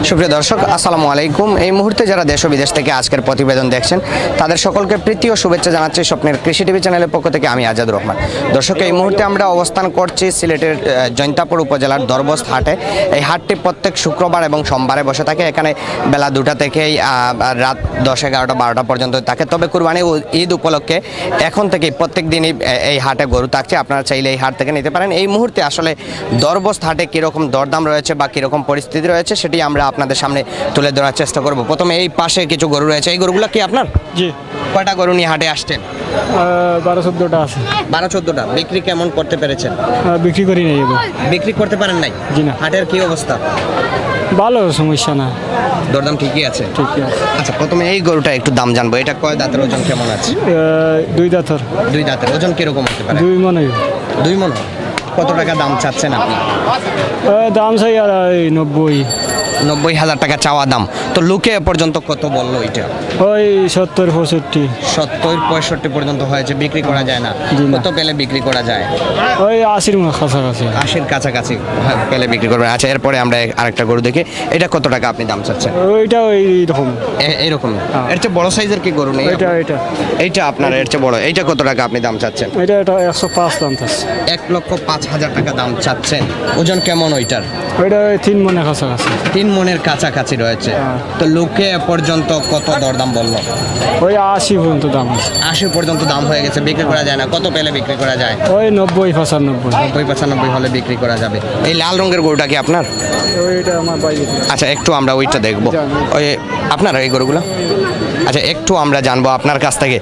সুপ্রিয় দর্শক আসসালামু আলাইকুম। এই মুহূর্তে যারা দেশ ও বিদেশ থেকে আজকের প্রতিবেদন দেখছেন তাদের সকলকে প্রীতি ও শুভেচ্ছা জানাচ্ছি স্বপ্নের কৃষি টিভি চ্যানেলের পক্ষ থেকে আমি আজাদ রহমান। দর্শক, এই মুহূর্তে আমরা অবস্থান করছি সিলেটের জৈন্তাপুর উপজেলার দরবস্ত হাটে। এই হাটটি প্রত্যেক শুক্রবার এবং সোমবারে বসে থাকে। এখানে বেলা 2টা থেকেই রাত 10, 11, 12টা পর্যন্ত থাকে। তবে কুরবানি ও ঈদ উপলক্ষে এখন থেকেই প্রত্যেক দিনই এই হাটে গরু থাকছে। আপনারা চাইলে এই হাট থেকে নিতে পারেন। এই মুহূর্তে আসলে দরবস্ত হাটে কীরকম দরদাম রয়েছে বা কীরকম পরিস্থিতি রয়েছে সেটি আমরা আপনাদের সামনে তুলে ধরার চেষ্টা করব। প্রথমে এই পাশে কিছু গরু রয়েছে। এই গরুগুলো কি আপনার? জি, কয়টা গরু নিয়ে হাটে আসছেন? 12-14টা আছে। 12-14টা। বিক্রি কেমন করতে পেরেছেন? বিক্রি করি নাই এবার। বিক্রি করতে পারেন নাই? জি না। হাটের কি অবস্থা? ভালো, সমস্যা না, দরদাম ঠিকই আছে? ঠিকই আছে। আচ্ছা, প্রথমে এই গরুটা একটু দাম জানবো। এটা কয় দাঁতের, ওজন কেমন আছে? 2 দাঁতের। 2 দাঁতের। ওজন কিরকম হতে পারে? 2 মনে। 2 মণ। কত টাকা দাম চাচ্ছেন আপনি? দাম চাই আর 90,000 টাকা চাওয়া দাম। তো লোকে এ পর্যন্ত কত বললো এটা? ওই 70-65। 70-65 পর্যন্ত হয়েছে। বিক্রি করা যায় না? জি না। কত পেলে বিক্রি করা যায়? ওই 80-র কাছাকাছি। 80-র কাছাকাছি পেলে বিক্রি করবেন। আচ্ছা, এরপরে আমরা আরেকটা গরু দেখি। এটা কত টাকা আপনি দাম চাচ্ছেন? ওইটা ওই রকম। এইরকম? হ্যাঁ। এর চেয়ে বড় সাইজের কি গরু নেই? এইটা আপনার এর চেয়ে বড়। এইটা কত টাকা আপনি দাম চাচ্ছেন? এটা 105 দাম চাচ্ছে। 1,05,000 টাকা দাম চাচ্ছেন। ওজন কেমন ওইটার? ওইটা 3 মনে কাছাকাছি। 3 মণের কাছাকাছি রয়েছে। হ্যাঁ। তো লোকে এ পর্যন্ত কত দরদাম বললো? ওই 80 পর্যন্ত দাম আছে। 80 পর্যন্ত দাম হয়ে গেছে। বিক্রি করা যায় না? কত পেলে বিক্রি করা যায়? ওই 90-95। 90-95 হলে বিক্রি করা যাবে। এই লাল রঙের গরুটা কি আপনার? ওইটা আমার বাইরে। আচ্ছা, একটু আমরা ওইটা দেখবো। ওই আপনার এই গরুগুলো? আচ্ছা, একটু আমরা জানবো আপনার কাছ থেকে।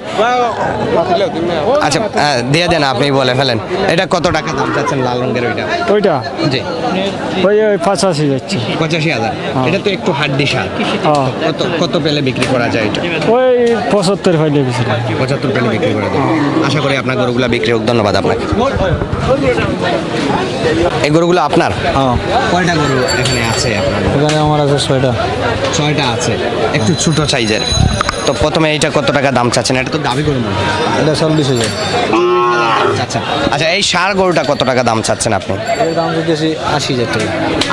আচ্ছা, দিয়ে দেন, আপনি বলে ফেলেন। এটা কত টাকা দাম চাচ্ছেন লাল রঙের ওইটা? ওইটা জি, ওই 85 যাচ্ছে। 85,000। এটা তো একটু হাড্ডি সার। হ্যাঁ, কত কত পেলে বিক্রি করা যায় এটা? ওই 75 হইলে বেশি। 75 পেলে বিক্রি করে দেবেন। আশা করি আপনার গরুগুলো বিক্রি হোক। ধন্যবাদ আপনাকে। এই গরুগুলো আপনার? হ্যাঁ, কয়টা গরু এখানে আছে আপনার? এখানে আমার আছে 6টা। 6টা আছে, একটু ছোট সাইজের। তো প্রথমে এইটা কত টাকা দাম চাচ্ছেন? এটা তো দাবি গরু মনে হয়। এটা 40,000। আচ্ছা আচ্ছা, এই ষাঁড় গরুটা কত টাকা দাম চাচ্ছেন আপনি? এর দাম দিতেছি 80,000 টাকা।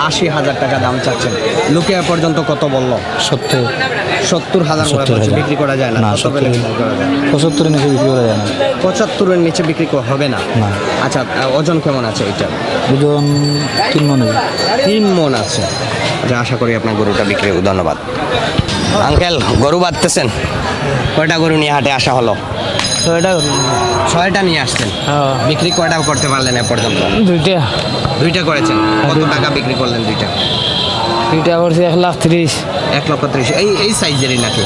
80,000 টাকা দাম চাচ্ছেন। লোকে এ পর্যন্ত কত বললো? 70,000 বিক্রি করা যায় না? কত পেলে বিক্রি করা যায়? 75-এর নিচে বিক্রি করা যায় না। 75-এর নিচে বিক্রি হবে না? আচ্ছা, ওজন কেমন আছে এটা? ওজন 3 মন। 3 মণ আছে। আচ্ছা, আশা করি আপনার গরুটা বিক্রি হোক। ধন্যবাদ। আঙ্কেল, গরু বাঁধতেছেন? কয়টা গরু নিয়ে হাটে আসা হলো? 6টা নিয়ে আসছেন। বিক্রি কয়টা করতে পারলেন এ পর্যন্ত? 2টা করেছেন। কত টাকা বিক্রি করলেন 2টা? 2টা করছে 1,30,000। 1,30,000। এই সাইজেরই নাকি?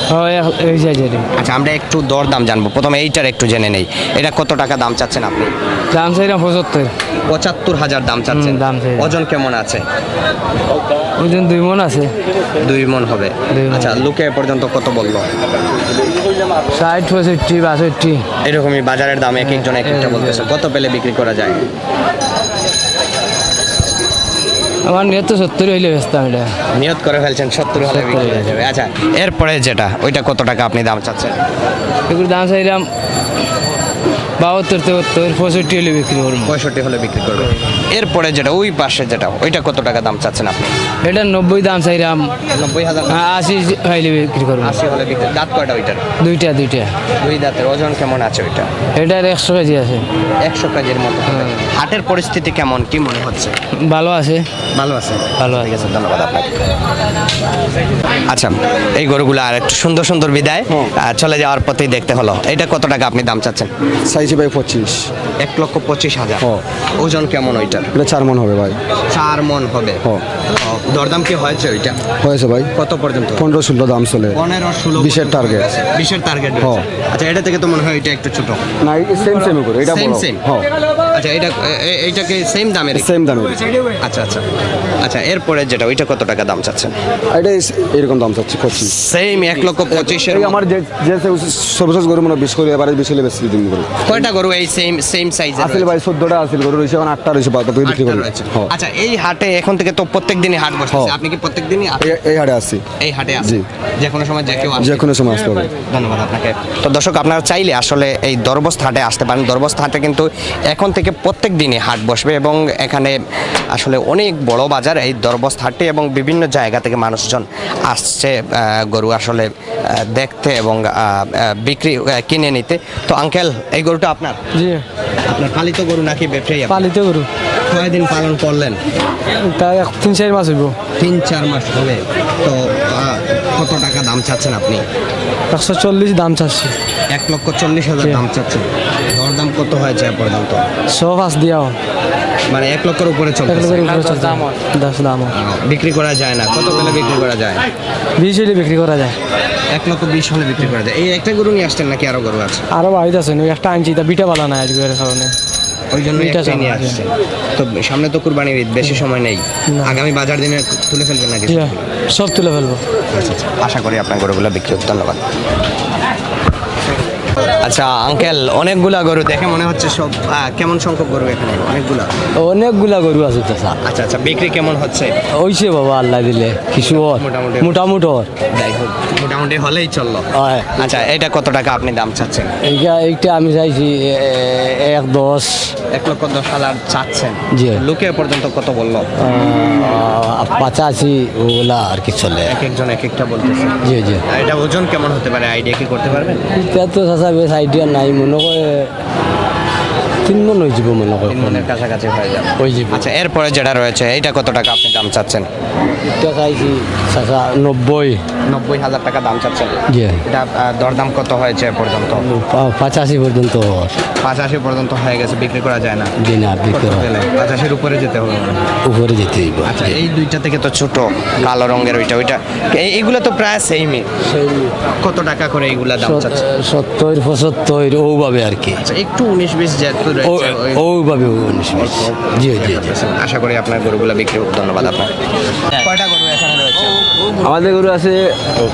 এই সাইজেরই। আচ্ছা, আমরা একটু দর দাম জানবো। প্রথমে এইটার একটু জেনে নেই। এটা কত টাকা দাম চাচ্ছেন আপনি? দাম চাইলাম 75। 75,000 দাম চাচ্ছেন। দাম চাইলাম। ওজন কেমন আছে? ওজন 2 মন আছে। 2 মণ হবে। 2 মণ। আচ্ছা, লোকে এ পর্যন্ত কত বললো? 60-65-62। এরকমই বাজারের দাম এক একজন এক একটা বলতেছে। কত পেলে বিক্রি করা যায়? আমার নিয়ত তো 70 হইলে বেচতাম এটা। নিয়ত করে ফেলছেন 70 হলে বিক্রি হয়ে যাবে। আচ্ছা, এরপরে যেটা ওইটা কত টাকা আপনি দাম চাচ্ছেন? এগুলোর দাম চাইলাম 72-73, 65 হলে বিক্রি করবো। 65 হলে বিক্রি করবে। এরপরে যেটা ওই পাশে যেটা ওইটা কত টাকা দাম চাচ্ছেন আপনি? এটা 90 দাম চাইলাম। 90,000। 80 হইলে বিক্রি করবো। 80 হলে বিক্রি। দাঁত কয়টা ওইটার? 2টা। 2 দাঁতের। ওজন কেমন আছে ওইটা? এটার 100 কেজি আছে। 100 কেজির মতো। হাটের পরিস্থিতি কেমন, কি মনে হচ্ছে? ভালো আছে। ভালো আছে। ভালো ঠিক আছে, ধন্যবাদ আপনাকে। আচ্ছা, এই গরুগুলো আর একটু সুন্দর সুন্দর বিদায় চলে যাওয়ার পথেই দেখতে হলো। এটা কত টাকা আপনি দাম চাচ্ছেন? সাইজে ভাই 25। 1,25,000। ওজন কেমন ওইটার? এটা 4 মন হবে ভাই। 4 মণ হবে। দরদাম কি হয়েছে ওইটা? হয়েছে ভাই। কত পর্যন্ত? 15-16 দাম চলে। 15-16 20-এর টার্গেট। 20-এর টার্গেট। আচ্ছা, এটা থেকে তো মনে হয় এটা একটু ছোট। না, সেম করে এটা বড়। সেম। আচ্ছা, এইটাকে সেম দামের? সেম দামে। আচ্ছা আচ্ছা আচ্ছা, এরপরে যেটা ওইটা কত টাকা দাম চাচ্ছেন? এটা এরকম এরকম দাম চাচ্ছি 25। সেম 1,25,000 এই আমার যে যে সর্বশেষ গরু মানে 20 করে এবারে 20 হলে বেশি দিন গরু কয়টা গরু এই সেম সাইজের আসলে ভাই 14টা আসলে গরু রয়েছে এখন 8টা রয়েছে বাদ বিক্রি করি। হ্যাঁ আচ্ছা, এই হাটে এখন থেকে তো প্রত্যেক দিনই হাট বসে, হ্যাঁ। আপনি কি প্রত্যেক দিনই এই হাটে আসছি, এই হাটে জি। আসেন? যে কোনো সময় যে কেউ আসে? যে কোনো সময় আসতে হবে। ধন্যবাদ আপনাকে। তো দর্শক, আপনারা চাইলে আসলে এই দরবস্ত হাটে আসতে পারেন। দরবস্ত হাটে কিন্তু এখন থেকে প্রত্যেক দিনই হাট বসবে এবং এখানে আসলে অনেক বড় বাজার এই দরবস্ত হাটে এবং বিভিন্ন জায়গা থেকে মানুষজন আসছে গরু আসলে দেখতে এবং বিক্রি কিনে নিতে। তো আঙ্কেল, এই গরুটা আপনার? জি আপনার পালিত গরু নাকি ব্যবসায়ী? পালিত গরু কয়দিন পালন করলেন? তা 3-4 মাস হইব। 3-4 মাস হবে। তো কত টাকা দাম চাচ্ছেন আপনি? 140 দাম চাচ্ছি। 1,40,000 দাম চাচ্ছেন। দরদাম কত হয়েছে এ পর্যন্ত? 105 দিয়াও মানে 1 লক্ষের উপরে 1 চলতেছে। লক্ষের উপরে চলছে। 10 দাম বিক্রি করা যায় না। কত পেলে বিক্রি করা যায়? 20 হলে বিক্রি করা যায়। 1,20,000 হলে বিক্রি করা যায়। এই একটা গরু নিয়ে আসছেন নাকি আরো গরু আছে? আরো বাড়িতে আছে একটা আনছি, তা বিটা বালা নাই আজকে এর কারণে। ওই জন্য দুইটা একটাই নিয়ে চাওয়া, আসছেন। তো সামনে তো কুরবানির ঈদ, বেশি সময় নেই। না। আগামী বাজার দিনে তুলে ফেলবেন নাকি? জি, সব তুলে ফেলবো। আচ্ছা, আশা করি আপনার গরুগুলো বিক্রি হোক। ধন্যবাদ। আচ্ছা আঙ্কেল, অনেকগুলা গরু দেখে মনে হচ্ছে সব কেমন সংখ্যক গরু এখানে? অনেকগুলা গরু আছে চাচা। আচ্ছা আচ্ছা, বিক্রি কেমন হচ্ছে? হইছে বাবা, আল্লাহ দিলে কিছু মোটামুটি। মোটামুটি যাই হোক, মোটামুটি হলেই চললো। আচ্ছা, এটা কত টাকা আপনি দাম চাচ্ছেন? এইটা আমি চাইছি 1.10। 1,10,000 চাচ্ছেন? জি। লোকে এ পর্যন্ত কত বললো? 85 ওগুলা আর কি চলে। এক একজন এক একটা বলতেছে। জি জি। আর এটা ওজন কেমন হতে পারে, আইডিয়া কি করতে পারবেন? এটা তো চাচা বেশ আইডিয়া নাই, মনে করে 3 মন হয়ে যাব, মনে করে 3 মনের কাছাকাছি হয়ে যাবে। হয়ে যাবে। আচ্ছা, এরপরে যেটা রয়েছে এইটা কত টাকা আপনি দাম চাচ্ছেন? এটা চাইছি চাচা 90। 90,000 টাকা দাম চাচ্ছেন? জি। এটা দরদাম কত হয়েছে এ পর্যন্ত? 85 পর্যন্ত। 85 পর্যন্ত হয়ে গেছে, বিক্রি করা যায় না? জি না, বিক্রি হয়। 85-এর উপরে যেতে হবে। উপরে যেতে হইব। আচ্ছা, এই দুইটা থেকে তো ছোট কালো রঙের ওইটা এইগুলো তো প্রায় সেমই। কত টাকা করে এইগুলা দাম চাচ্ছে? 70-75 ওভাবে আর কি। আচ্ছা, একটু 19-20 যেহেতু রয়েছে, ওভাবে 19-20। জি জি জি। আশা করি আপনার গরুগুলো বিক্রি হোক। ধন্যবাদ আপনার। কয়টা গরু এখানে রয়েছে? আমাদের গরু আছে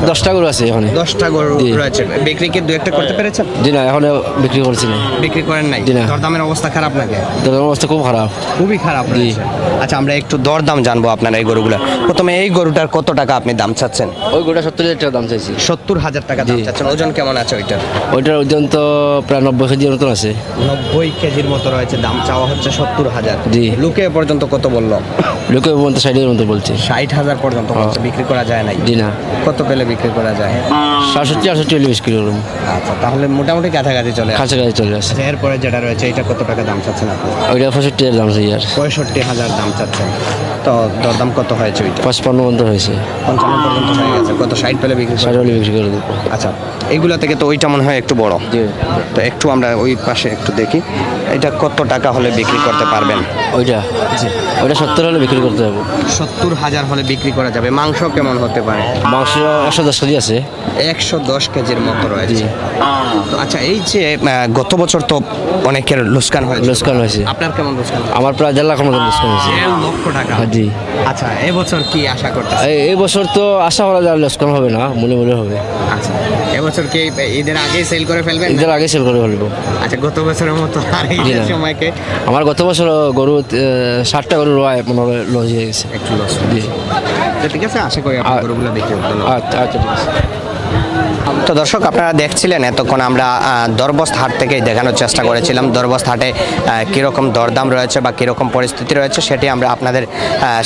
10টা গরু আছে এখানে। 10টা গরু রয়েছে। বিক্রি কি 2-1টা করতে পেরেছেন? জি না, এখনো বিক্রি করছি না। বিক্রি করেন নাই? জি না। দরদামের অবস্থা খারাপ নাকি? দোকানের অবস্থা খুব খারাপ। খুবই খারাপ রয়েছে। আচ্ছা, আমরা একটু দরদাম জানবো আপনার এই গরুগুলা। প্রথমে এই গরুটার কত টাকা আপনি দাম চাচ্ছেন? ওই গরুটা 70,000 টাকা দাম চাইছি। 70,000 টাকা দাম চাচ্ছেন। ওজন কেমন আছে ওইটার? ওইটার ওজন তো প্রায় 90 কেজির মতন আছে। 90 কেজির মতো রয়েছে। দাম চাওয়া হচ্ছে 70,000। জি। লোকে এ পর্যন্ত কত বললো? লোকে 60,000 মতো বলছে। 60,000 পর্যন্ত বলছে। বিক্রি করা যায় নাই? জি না। কত পেলে বিক্রি করা যায়? 67-68 হলে বিক্রি করুন। আচ্ছা, তাহলে মোটামুটি কাছাকাছি চলে আসে। কাছাকাছি চলে আসে। আচ্ছা, এরপরে যেটা রয়েছে এটা কত টাকা দাম চাচ্ছেন আপনি? ওইটা 65,000 দাম চাই আর 65,000 দাম চাচ্ছেন। তো দরদাম কত হয়েছে ওইটা? 55 পর্যন্ত হয়েছে। 55 পর্যন্ত হয়ে গেছে। কত 60 পেলে বিক্রি 60 করে? হলে বিক্রি করে দেবো। আচ্ছা, এইগুলা থেকে তো ওইটা মনে হয় একটু বড়। জি। তো একটু আমরা ওই পাশে একটু দেখি, এটা কত টাকা হলে বিক্রি করতে পারবেন? ওইটা ওইটা 70 হলে বিক্রি করতে হবে। 70,000 হলে বিক্রি করা যাবে। মাংস কেমন হতে পারে? মাংস 110 কেজি আছে। 110 কেজির মতো রয়েছে। জি। তো আচ্ছা, এই যে গত বছর তো অনেকের লোকসান হয়েছে। লোকসান হয়েছে। আপনার কেমন লোকসান? আমার প্রায় 1.5 লাখ মতো লোকসান হয়েছে। 1.5 লক্ষ টাকা? জি। আচ্ছা, এবছর কি আশা করতেছেন? এই বছর তো আশা করা যায় লোকসান হবে না, মনে মনে হবে। আচ্ছা, এবছর কি ঈদের আগেই সেল করে ফেলবেন? ঈদের আগে সেল করে ফেলবো। আচ্ছা, গত বছরের মতো আর জি ঈদের না। সময়কে আমার গত বছর গরু 60টা গরু রয় মনে হয় লস হয়ে গেছে। একটু লস। জি। তো ঠিক আছে, আশা করি আপনার গরুগুলো বিক্রি করতে হবে। আচ্ছা আচ্ছা, ঠিক আছে। তো দর্শক, আপনারা দেখছিলেন এতক্ষণ আমরা দরবস্ত হাট থেকেই দেখানোর চেষ্টা করেছিলাম। দরবস্ত হাটে কীরকম দরদাম রয়েছে বা কীরকম পরিস্থিতি রয়েছে সেটি আমরা আপনাদের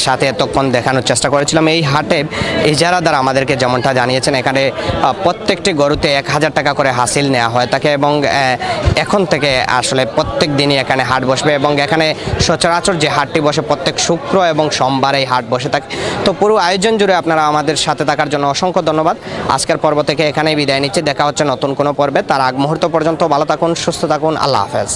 সাথে এতক্ষণ দেখানোর চেষ্টা করেছিলাম। এই হাটে ইজারাদার আমাদেরকে যেমনটা জানিয়েছেন, এখানে প্রত্যেকটি গরুতে 1,000 টাকা করে হাসিল নেওয়া হয় থাকে এবং এখন থেকে আসলে প্রত্যেক দিনই এখানে হাট বসবে এবং এখানে সচরাচর যে হাটটি বসে প্রত্যেক শুক্র এবং সোমবার এই হাট বসে থাকে। তো পুরো আয়োজন জুড়ে আপনারা আমাদের সাথে থাকার জন্য অসংখ্য ধন্যবাদ। আজকের পর্ব থেকে এখানেই বিদায় নিচ্ছে। দেখা হচ্ছে নতুন কোনো পর্বে। তার আগ মুহূর্ত পর্যন্ত ভালো থাকুন, সুস্থ থাকুন। আল্লাহ হাফেজ।